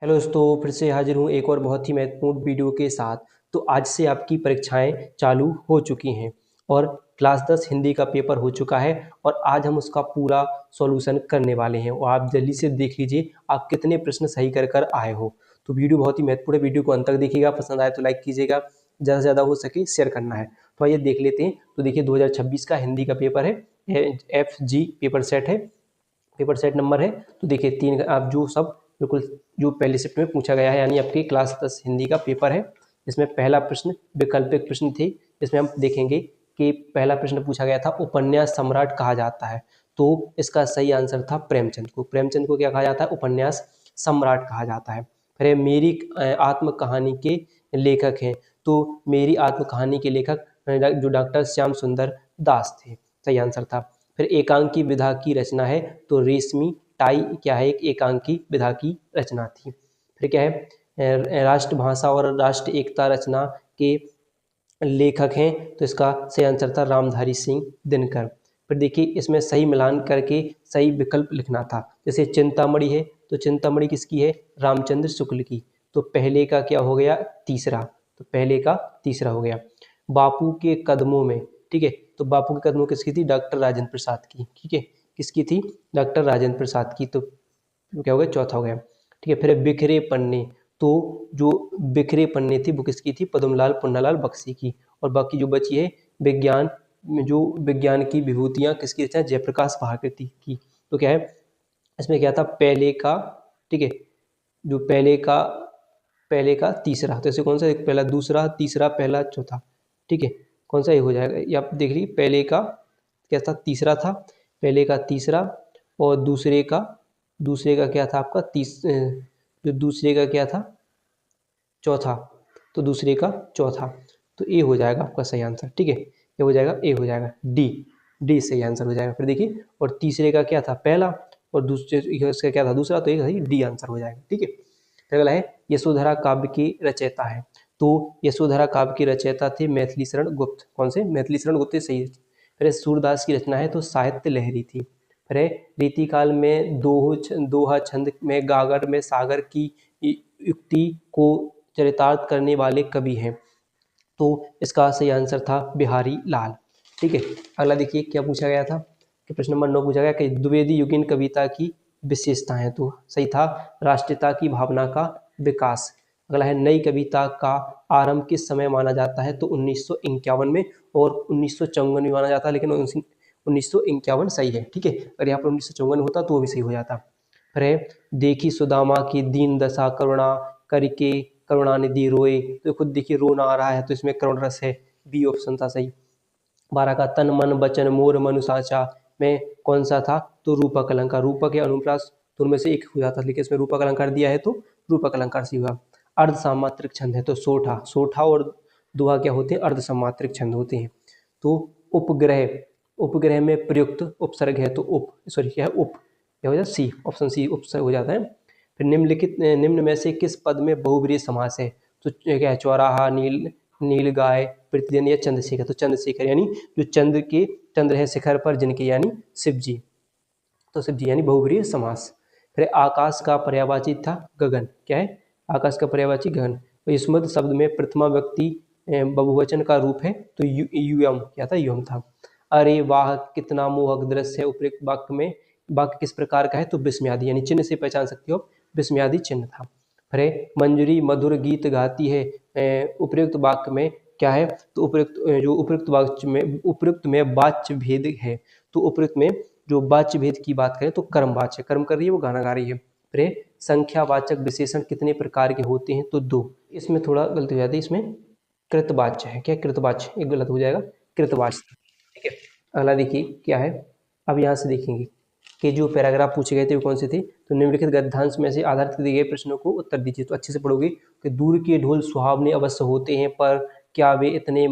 Hello दोस्तों, फिर से हाजिर हूँ एक और बहुत ही महत्वपूर्ण वीडियो के साथ। तो आज से आपकी परीक्षाएं चालू हो चुकी हैं और क्लास 10 हिंदी का पेपर हो चुका है और आज हम उसका पूरा सॉल्यूशन करने वाले हैं और आप जल्दी से देख लीजिए आप कितने प्रश्न सही कर आए हो। तो वीडियो बहुत ही महत्वपूर्ण है, वीडियो को अंत तक देखिएगा, पसंद आए तो लाइक कीजिएगा, ज़्यादा से ज़्यादा हो सके शेयर करना है। तो आइए देख लेते हैं। तो देखिए 2026 का हिंदी का पेपर है, FG पेपर सेट है, पेपर सेट नंबर है। तो देखिए तीन आप जो सब बिल्कुल जो पहले शिफ्ट में पूछा गया है, यानी आपकी क्लास 10 हिंदी का पेपर है। इसमें पहला प्रश्न वैकल्पिक प्रश्न थे। इसमें हम देखेंगे कि पहला प्रश्न पूछा गया था, उपन्यास सम्राट कहा जाता है। तो इसका सही आंसर था प्रेमचंद को। प्रेमचंद को क्या कहा जाता है? उपन्यास सम्राट कहा जाता है। फिर मेरी आत्म कहानी के लेखक हैं। तो मेरी आत्म कहानी के लेखक जो डॉक्टर श्याम सुंदर दास थे, सही आंसर था। फिर एकांकी विधा की रचना है, तो रेशमी टाई क्या है? एक एकांकी विधा की रचना थी। फिर क्या है? राष्ट्रभाषा और राष्ट्र एकता रचना के लेखक हैं, तो इसका सही आंसर था रामधारी सिंह दिनकर। फिर देखिए इसमें सही मिलान करके सही विकल्प लिखना था। जैसे चिंतामणि है, तो चिंतामणि किसकी है? रामचंद्र शुक्ल की। तो पहले का क्या हो गया? तीसरा। तो पहले का तीसरा हो गया। बापू के कदमों में, ठीक है, तो बापू के कदमों किसकी थी? डॉक्टर राजेंद्र प्रसाद की। ठीक है, किसकी थी? डॉक्टर राजेंद्र प्रसाद की। तो क्या हो गया? चौथा हो गया। ठीक है, फिर बिखरे पन्ने, तो जो बिखरे पन्ने थी वो किसकी थी? पद्मलाल पुन्नालाल बख्शी की। और बाकी जो बची है विज्ञान में, जो विज्ञान की विभूतियां किसकी रचना? जयप्रकाश भारती की। तो क्या है इसमें? क्या था? पहले का, ठीक है, जो पहले का तीसरा, तो ऐसे कौन सा? एक पहला दूसरा तीसरा पहला चौथा, ठीक है, कौन सा ये हो जाएगा? ये आप देख लीजिए, पहले का क्या था? तीसरा था। पहले का तीसरा और दूसरे का क्या था आपका? जो दूसरे का क्या था? चौथा। तो दूसरे का चौथा। तो ए हो जाएगा आपका सही आंसर। ठीक है, ये हो जाएगा, ए हो जाएगा, डी सही आंसर हो जाएगा। फिर देखिए, और तीसरे का क्या था? पहला, और दूसरे इसका क्या था? दूसरा। तो ये डी आंसर हो जाएगा। ठीक है, फिर अगला है यशोधरा काव्य की रचयिता है। तो यशोधरा काव्य की रचयिता थे मैथिली शरण गुप्त। कौन से? मैथिली शरण गुप्त सही है। फिर सूरदास की रचना है, तो साहित्य लहरी थी। फिर रीतिकाल में दोहा छंद में गागर में सागर की युक्ति को चरितार्थ करने वाले कवि हैं। तो इसका सही आंसर था बिहारी लाल। ठीक है, अगला देखिए क्या पूछा गया था कि प्रश्न नंबर 9 पूछा गया कि द्विवेदी युगीन कविता की विशेषताएं। तो सही था राष्ट्रीयता की भावना का विकास। अगला है नई कविता का आरंभ किस समय माना जाता है? तो 1951 में, और 1954 में माना जाता है, लेकिन 1951 सही है। ठीक है, अगर यहाँ पर 1954 होता तो वो भी सही हो जाता। फिर देखी सुदामा की दीन दशा करुणा करके करुणानिधि रोए। तो खुद देखिए रोना आ रहा है, तो इसमें करुण रस है, बी ऑप्शन था सही। 12 का तन मन बचन मोर मनु साचा में कौन सा था? तो रूपक अलंकार। रूपक या अनुप्रास तो उनमें से एक हो जाता, लेकिन इसमें रूपक अलंकार दिया है तो रूपक अलंकार से हुआ। अर्ध सामात्रिक छंद है, तो सोठा। सोठा और दोहा क्या होते हैं? अर्ध सामात्रिक छंद होते हैं। तो उपग्रह, उपग्रह में प्रयुक्त उपसर्ग है, तो क्या है? क्या हो जाता? सी ऑप्शन, सी उपसर्ग हो जाता है। फिर निम्न में से किस पद में बहुब्रीहि समास है? तो क्या है? चौराहा, नील गाय, प्रतिदिन या चंद्रशेखर। तो चंद्रशेखर यानी जो चंद्र है शिखर पर जिनके, यानी शिव जी। तो शिव जी यानी बहुब्रीहि समास। फिर आकाश का पर्यायवाची था गगन। क्या है? आकाश का पर्यायवाची गगन। तो युष्मद् शब्द में प्रथमा व्यक्ति बहुवचन का रूप है, तो यूयम क्या था? युम था। अरे वाह कितना मोहक दृश्य है, उपयुक्त वाक्य में वाक्य किस प्रकार का है? तो विस्मयादि, यानी चिन्ह से पहचान सकते हो, विस्मयादि चिन्ह था। फिर मंजरी मधुर गीत गाती है, उपयुक्त वाक्य में क्या है? तो उपयुक्त में वाच्य भेद है। तो उपयुक्त में जो वाच्य भेद की बात करें तो कर्म वाच्य, कर्म कर रही है, वो गाना गा रही है। फिर संख्यावाचक विशेषण कितने प्रकार के होते हैं? तो 2। इसमें थोड़ा गलती हो जाती है, इसमें कृतवाच्य है। क्या? कृतवाच्य, एक गलत हो जाएगा, कृतवाच्य। ठीक है, अगला देखिए क्या है। अब यहाँ से देखेंगे कि जो पैराग्राफ पूछे गए थे वो कौन से थे? तो निम्नलिखित गद्यांश में से आधारित दिए गए प्रश्नों को उत्तर दीजिए। तो अच्छे से पढ़ोगे कि दूर के ढोल सुहावने अवश्य होते हैं, पर क्या वे इतने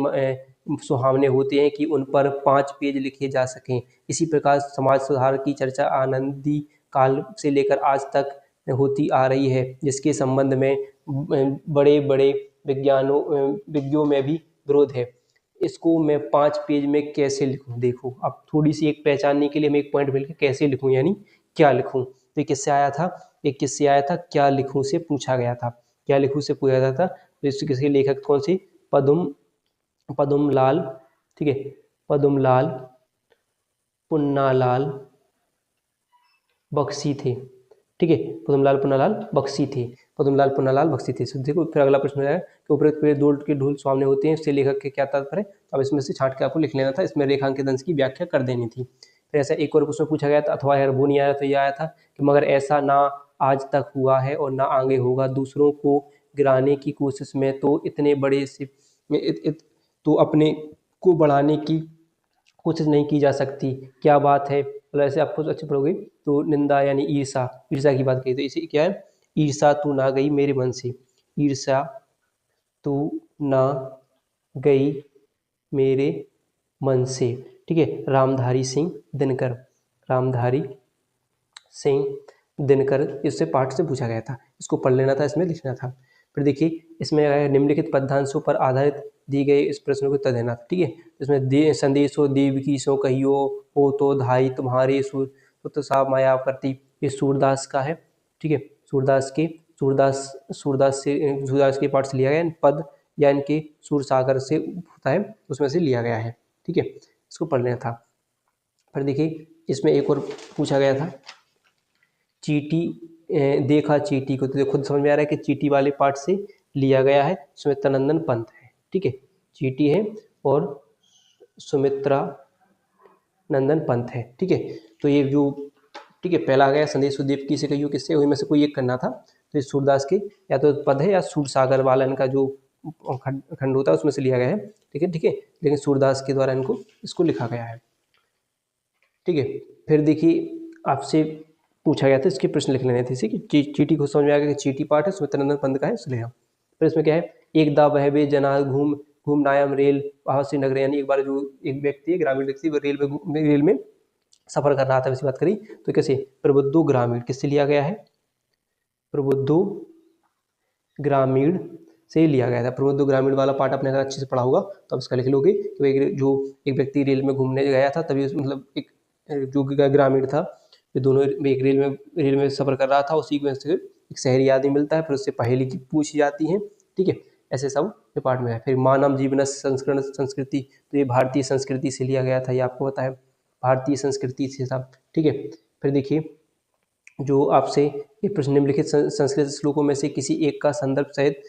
सुहावने होते हैं कि उन पर 5 पेज लिखे जा सकें? इसी प्रकार समाज सुधार की चर्चा आनंदी काल से लेकर आज तक होती आ रही है, जिसके संबंध में बड़े बड़े विज्ञों में भी विरोध है। इसको मैं 5 पेज में कैसे लिखूं? देखो अब थोड़ी सी एक पहचानने के लिए मैं एक पॉइंट मिलकर कैसे लिखूं, यानी क्या लिखूं। तो किससे आया था? एक किससे आया था, क्या लिखूं से पूछा गया था। क्या लिखूं से पूछा गया था, तो इसके लेखक कौन से, पदुमलाल, ठीक है, पदुमलाल पुन्नालाल बख्शी थे, ठीक है, पदुमलाल पुन्नालाल बख्शी थे, पदुमलाल पुन्नालाल बख्शी थे। तो देखो फिर अगला प्रश्न है कि उपरोक्त पेड़ दो के ढूल सामने होते हैं, इससे लेखक के क्या तात्पर्य है। अब इसमें से छांट के आपको लिख लेना था, इसमें रेखांकित अंश की व्याख्या कर देनी थी। फिर ऐसा एक और प्रश्न पूछा गया था, अथवा यार वो नहीं आया तो ये आया था कि मगर ऐसा ना आज तक हुआ है और ना आगे होगा, दूसरों को गिराने की कोशिश में तो इतने बड़े से तो अपने को बढ़ाने की कोशिश नहीं की जा सकती, क्या बात है। मतलब ऐसे आपको अच्छे पढ़ोगे तो निंदा यानी ईर्षा, ईर्षा की बात कही तो इसे क्या है, ईर्षा तू ना गई मेरे मन से, ईर्षा तू ना गई मेरे मन से, ठीक है। रामधारी सिंह दिनकर, रामधारी सिंह दिनकर, इससे पाठ से पूछा गया था, इसको पढ़ लेना था, इसमें लिखना था। फिर देखिए इसमें निम्नलिखित पद्यांशों पर आधारित दी गई इस प्रश्न को उत्तर देना, ठीक है। इसमें संदेशो देव की सो कहियो, हो तो धाई तुम्हारे सुर तो सा माया करती, ये सूरदास का है, ठीक है। सूरदास के पाठ से लिया गया, पद या इनके सूर सागर से होता है उसमें से लिया गया है, ठीक है। इसको पढ़ लेना था। फिर देखिए इसमें एक और पूछा गया था, चीटी देखा चीटी को, तो खुद समझ में आ रहा है कि चीटी वाले पाठ से लिया गया है, सुमित्रा नंदन पंत है, ठीक है। चीटी है और सुमित्रा नंदन पंत है, ठीक है। तो ये जो, ठीक है, पहला आ गया संदेश देव की से कहियो, किससे वही में से कोई एक करना था। तो ये सूरदास के या तो पद है या सूरसागर वाला इनका जो खंड होता है उसमें से लिया गया है, ठीक है, ठीक है। लेकिन सूरदास के द्वारा इनको इसको लिखा गया है, ठीक है। फिर देखिए आपसे पूछा गया था, इसके प्रश्न लिख लेने थे, ठीक है। चीटी को समझ में आ गया कि चीटी पाठ है, सुमित्रानंद पंत का है, इसलिए हम फिर इसमें क्या है, एक दा बहबे जना घूम नायम रेल श्री नगर, यानी एक बार जो एक व्यक्ति है, ग्रामीण व्यक्ति, वो रेल में सफर कर रहा था, वैसी बात करी तो कैसे, प्रबुद्धो ग्रामीण किससे लिया गया है, प्रबुद्धो ग्रामीण से लिया गया था। प्रबुद्धो ग्रामीण वाला पार्ट आपने अगर अच्छे से पढ़ा होगा तो आप इसका लिख लोगे कि जो एक व्यक्ति रेल में घूमने गया था, तभी मतलब एक जो ग्रामीण था, ये दोनों एक रेल में सफर कर रहा था, उसी में से एक शहरी आदमी मिलता है, फिर उससे पहेली की पूछी जाती है, ठीक है। ऐसे सब ये पार्ट में है। फिर मानव जीवन संस्करण संस्कृति, तो ये भारतीय संस्कृति से लिया गया था, ये आपको पता है, भारतीय संस्कृति से था, ठीक है। फिर देखिए जो आपसे ये प्रश्न, निम्नलिखित संस्कृत श्लोकों में से किसी एक का संदर्भ सहित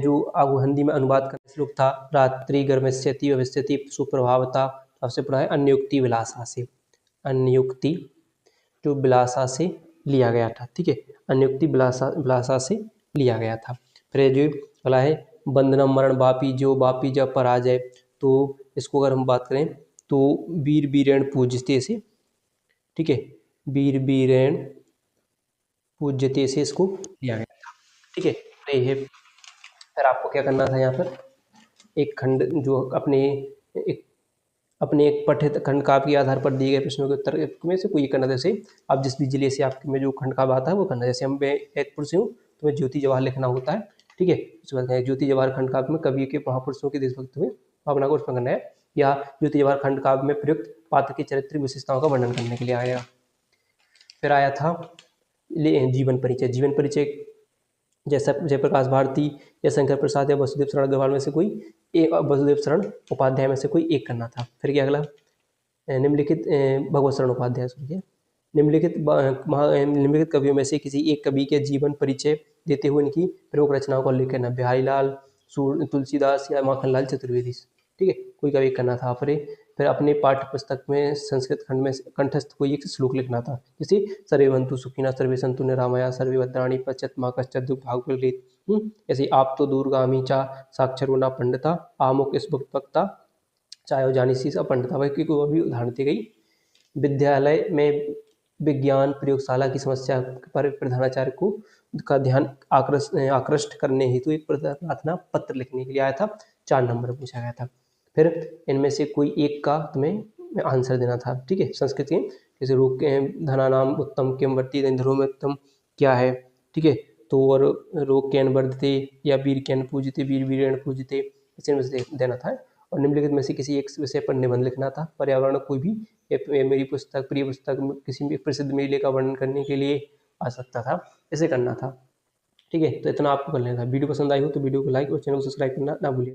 जो आप हिंदी में अनुवाद का श्लोक था, रात्रि गर्मस्यति भविष्यति सुप्रभावता, आपसे पढ़ा है अन्योक्ति विलासा से, अन्योक्ति जो विलासा से लिया गया था, ठीक है, अन्योक्ति विलासा से लिया गया था। फिर जो बोला है बंधनम मरण बापी जो बापी जब पराजय, तो इसको अगर हम बात करें तो वीर वीरेण पूजते से, ठीक है, वीर वीरेण पूज्यते से इसको लिया गया था, ठीक है। तो ये फिर आपको क्या करना था, यहाँ पर एक खंड जो अपने एक पठित खंड काव्य के आधार पर दिए गए प्रश्नों के उत्तर में से कोई करना, जैसे आप जिस भी जिले से आपके में जो खंड काव्य आता है वो करना। जैसे हम बैतपुर से हूँ तो मैं ज्योति जवाहर लिखना होता है, ठीक है। उसके बाद ज्योति जवाहर खंड काव्य में कवि के महापुरुषों के देशभक्त में भावना को उत्पन्न करना है, या ज्योति जवाहर खंड काव्य में प्रयुक्त पात्र की चारित्रिक विशेषताओं का वर्णन करने के लिए आया। फिर आया था जीवन परिचय, जीवन परिचय जैसा जयप्रकाश भारती या शंकर प्रसाद या वसुदेव शरण अग्रवाल में से कोई एक, वसुदेव शरण उपाध्याय में से कोई एक करना था। फिर क्या अगला, निम्नलिखित भगवत शरण उपाध्याय सुनिए, निम्नलिखित कवियों में से किसी एक कवि के जीवन परिचय देते हुए इनकी प्रमुख रचनाओं का उल्लेख करना, बिहारी लाल, तुलसीदास या माखनलाल चतुर्वेदी, ठीक है, कोई कवि करना था। फिर अपने पाठ्य पुस्तक में संस्कृत खंड में कंठस्थ कोई एक श्लोक लिखना था, जैसे सर्वे भवन्तु सुखिनः सर्वे सन्तु निरामया सर्वे भद्राणि पश्यत मा कश्चित् दुर्भाग्यफलेत्, ऐसे आप तो दूरगामी चा साक्षरो न पंडिता आमुक इस वक्ता चाहे जानिसी सा पंडिता, वह की कोई भी उदाहरण दी गई। विद्यालय में विज्ञान प्रयोगशाला की समस्या पर प्रधानाचार्य को का ध्यान आकृष्ट करने हेतु एक प्रार्थना पत्र लिखने के लिए आया था, 4 नंबर पूछा गया था। फिर इनमें से कोई एक का तुम्हें आंसर देना था, ठीक है। संस्कृत के जैसे रोग के धनानाम उत्तम किम वर्ती इंद्रो में उत्तम क्या है, ठीक है। तो और रोग के वर्धते या वीर के पूजते वीर वीरेण पूजते, इसे में से देना था। और निम्नलिखित में से किसी एक विषय पर निबंध लिखना था। पर्यावरण कोई भी मेरी पुस्तक प्रिय पुस्तक किसी भी प्रसिद्ध मेले का वर्णन करने के लिए आ सकता था, ऐसे करना था। ठीक है, तो इतना आपको कर लेना था। वीडियो पसंद आई हो तो वीडियो को लाइक और चैनल को सब्सक्राइब करना ना भूलिए।